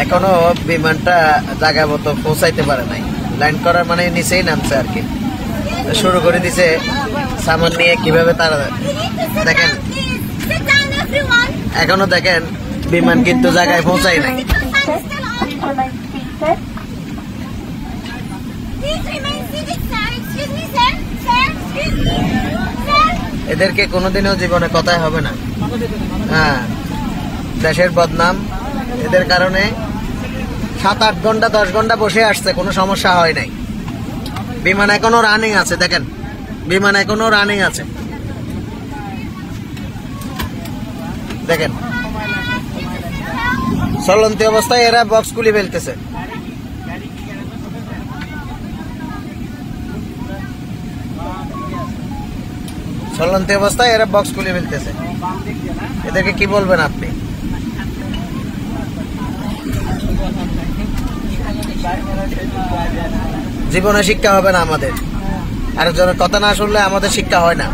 এখনো বিমানটা জায়গা মতো পৌঁছাইতে পারে নাই, ল্যান্ড করার মানে নিচেই নামছে আর কি। শুরু করে দিছে সামান নিয়ে কিভাবে তারা দেখেন, এখনো দেখেন বিমান কিন্তু জায়গায় পৌঁছাই নাই। এদেরকে কোনোদিনও জীবনে কথাই হবে না। হ্যাঁ, দেশের বদনাম এদের কারণে। 7-8 ঘন্টা 10 ঘন্টা বসে আসছে, কোনো সমস্যা হয় নাই। বিমান এখনো রানিং আছে, দেখেন বিমান এখনো রানিং আছে, দেখেন চলন্ত অবস্থায় এরা বক্স খুলে ফেলতেছে। চলন্ত অবস্থায় এরা বক্স খুলে ফেলতেছে, এদেরকে কি বলবেন আপনি? জীবনে শিক্ষা হবে না আমাদের, আরেকজনের কথা না শুনলে আমাদের শিক্ষা হয় না।